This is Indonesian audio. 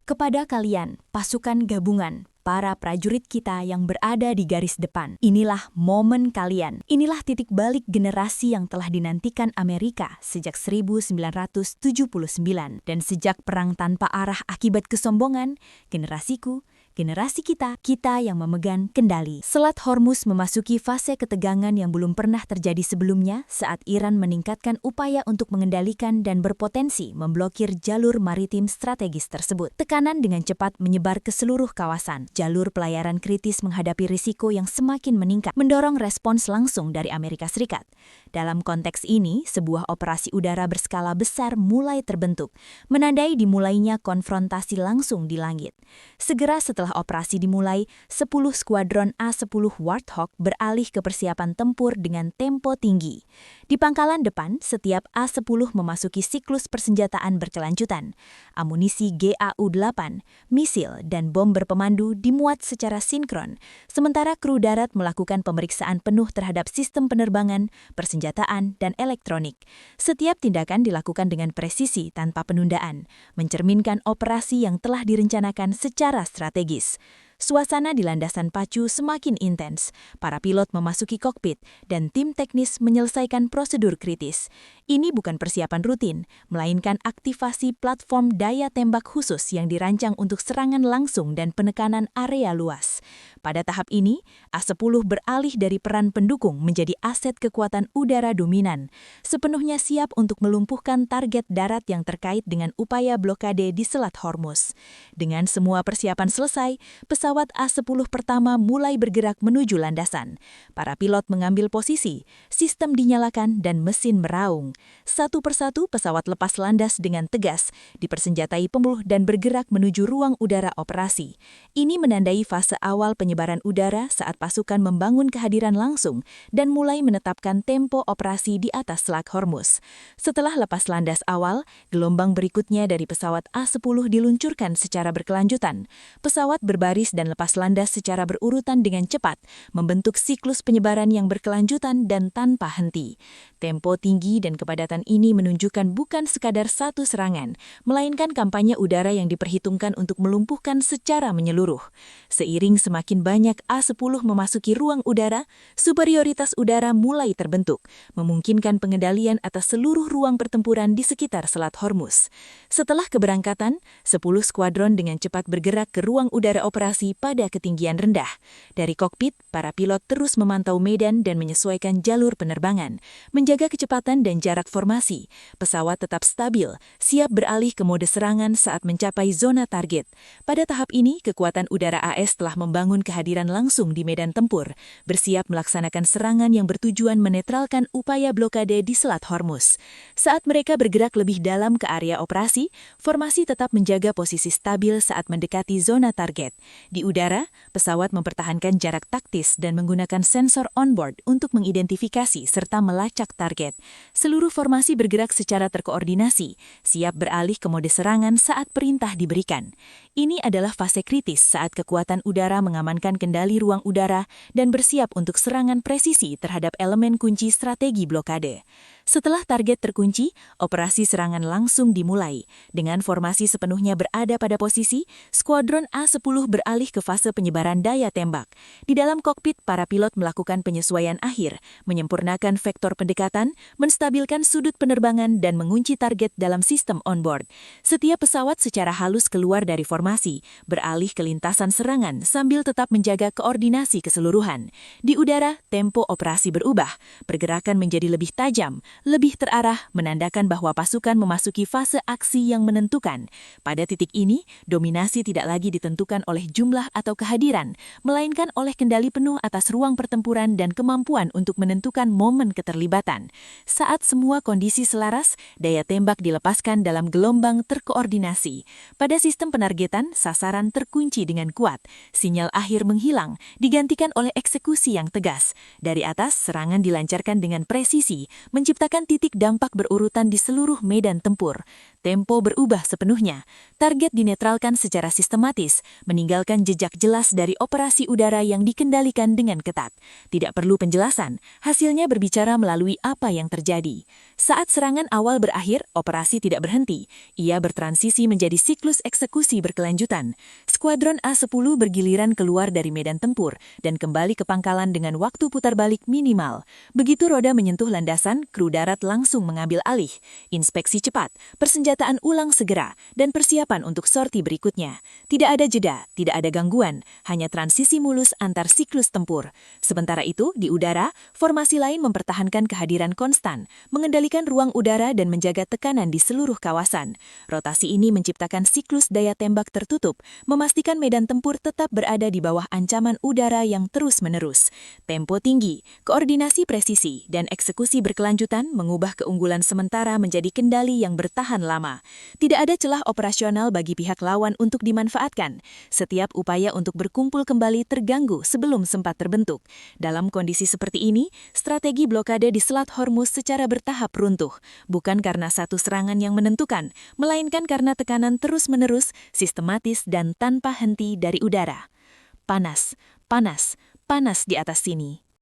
Kepada kalian, pasukan gabungan, para prajurit kita yang berada di garis depan. Inilah momen kalian. Inilah titik balik generasi yang telah dinantikan Amerika sejak 1979. Dan sejak perang tanpa arah akibat kesombongan, generasiku, generasi kita yang memegang kendali. Selat Hormuz memasuki fase ketegangan yang belum pernah terjadi sebelumnya saat Iran meningkatkan upaya untuk mengendalikan dan berpotensi memblokir jalur maritim strategis tersebut. Tekanan dengan cepat menyebar ke seluruh kawasan. Jalur pelayaran kritis menghadapi risiko yang semakin meningkat, mendorong respons langsung dari Amerika Serikat. Dalam konteks ini, sebuah operasi udara berskala besar mulai terbentuk, menandai dimulainya konfrontasi langsung di langit. Segera setelah operasi dimulai, 10 skuadron A-10 Warthog beralih ke persiapan tempur dengan tempo tinggi. Di pangkalan depan, setiap A-10 memasuki siklus persenjataan berkelanjutan. Amunisi GAU-8, misil, dan bom berpemandu dimuat secara sinkron, sementara kru darat melakukan pemeriksaan penuh terhadap sistem penerbangan, persenjataan, dan elektronik. Setiap tindakan dilakukan dengan presisi tanpa penundaan, mencerminkan operasi yang telah direncanakan secara strategis. Suasana di landasan pacu semakin intens, para pilot memasuki kokpit, dan tim teknis menyelesaikan prosedur kritis. Ini bukan persiapan rutin, melainkan aktivasi platform daya tembak khusus yang dirancang untuk serangan langsung dan penekanan area luas. Pada tahap ini, A-10 beralih dari peran pendukung menjadi aset kekuatan udara dominan, sepenuhnya siap untuk melumpuhkan target darat yang terkait dengan upaya blokade di Selat Hormuz. Dengan semua persiapan selesai, pesawat A-10 pertama mulai bergerak menuju landasan. Para pilot mengambil posisi, sistem dinyalakan dan mesin meraung. Satu persatu pesawat lepas landas dengan tegas, dipersenjatai penuh dan bergerak menuju ruang udara operasi. Ini menandai fase awal penyebaran udara saat pasukan membangun kehadiran langsung dan mulai menetapkan tempo operasi di atas Selat Hormuz. Setelah lepas landas awal, gelombang berikutnya dari pesawat A-10 diluncurkan secara berkelanjutan. Pesawat berbaris dan lepas landas secara berurutan dengan cepat, membentuk siklus penyebaran yang berkelanjutan dan tanpa henti. Tempo tinggi dan kepadatan ini menunjukkan bukan sekadar satu serangan, melainkan kampanye udara yang diperhitungkan untuk melumpuhkan secara menyeluruh. Seiring semakin banyak A-10 memasuki ruang udara, superioritas udara mulai terbentuk, memungkinkan pengendalian atas seluruh ruang pertempuran di sekitar Selat Hormuz. Setelah keberangkatan, 10 skuadron dengan cepat bergerak ke ruang udara operasi pada ketinggian rendah. Dari kokpit, para pilot terus memantau medan dan menyesuaikan jalur penerbangan, menjaga kecepatan dan jarak formasi. Pesawat tetap stabil, siap beralih ke mode serangan saat mencapai zona target. Pada tahap ini, kekuatan udara AS telah membangun kehadiran langsung di medan tempur, bersiap melaksanakan serangan yang bertujuan menetralkan upaya blokade di Selat Hormuz. Saat mereka bergerak lebih dalam ke area operasi, formasi tetap menjaga posisi stabil saat mendekati zona target. Di udara, pesawat mempertahankan jarak taktis dan menggunakan sensor onboard untuk mengidentifikasi serta melacak target. Seluruh formasi bergerak secara terkoordinasi, siap beralih ke mode serangan saat perintah diberikan. Ini adalah fase kritis saat kekuatan udara mengamankan kendali ruang udara dan bersiap untuk serangan presisi terhadap elemen kunci strategi blokade. Setelah target terkunci, operasi serangan langsung dimulai. Dengan formasi sepenuhnya berada pada posisi, skuadron A-10 beralih ke fase penyebaran daya tembak. Di dalam kokpit, para pilot melakukan penyesuaian akhir, menyempurnakan vektor pendekatan, menstabilkan sudut penerbangan, dan mengunci target dalam sistem onboard. Setiap pesawat secara halus keluar dari formasi, beralih ke lintasan serangan sambil tetap menjaga koordinasi keseluruhan. Di udara, tempo operasi berubah, pergerakan menjadi lebih tajam, lebih terarah, menandakan bahwa pasukan memasuki fase aksi yang menentukan. Pada titik ini, dominasi tidak lagi ditentukan oleh jumlah atau kehadiran, melainkan oleh kendali penuh atas ruang pertempuran dan kemampuan untuk menentukan momen keterlibatan. Saat semua kondisi selaras, daya tembak dilepaskan dalam gelombang terkoordinasi. Pada sistem penargetan, sasaran terkunci dengan kuat. Sinyal akhir menghilang, digantikan oleh eksekusi yang tegas. Dari atas, serangan dilancarkan dengan presisi, menciptakan titik dampak berurutan di seluruh medan tempur. tempo berubah sepenuhnya. Target dinetralkan secara sistematis, meninggalkan jejak jelas dari operasi udara yang dikendalikan dengan ketat. Tidak perlu penjelasan, hasilnya berbicara melalui apa yang terjadi. Saat serangan awal berakhir, operasi tidak berhenti. Ia bertransisi menjadi siklus eksekusi berkelanjutan. Skuadron A-10 bergiliran keluar dari medan tempur dan kembali ke pangkalan dengan waktu putar balik minimal. Begitu roda menyentuh landasan, kru darat langsung mengambil alih. Inspeksi cepat, persenjataan ulang segera, dan persiapan untuk sorti berikutnya. Tidak ada jeda, tidak ada gangguan, hanya transisi mulus antar siklus tempur. Sementara itu, di udara, formasi lain mempertahankan kehadiran konstan, mengendalikan ruang udara dan menjaga tekanan di seluruh kawasan. Rotasi ini menciptakan siklus daya tembak tertutup, memastikan medan tempur tetap berada di bawah ancaman udara yang terus-menerus. Tempo tinggi, koordinasi presisi, dan eksekusi berkelanjutan mengubah keunggulan sementara menjadi kendali yang bertahan lama. Tidak ada celah operasional bagi pihak lawan untuk dimanfaatkan. Setiap upaya untuk berkumpul kembali terganggu sebelum sempat terbentuk. Dalam kondisi seperti ini, strategi blokade di Selat Hormuz secara bertahap runtuh, bukan karena satu serangan yang menentukan, melainkan karena tekanan terus-menerus, sistematis, dan tanpa henti dari udara. Panas, panas, panas di atas sini.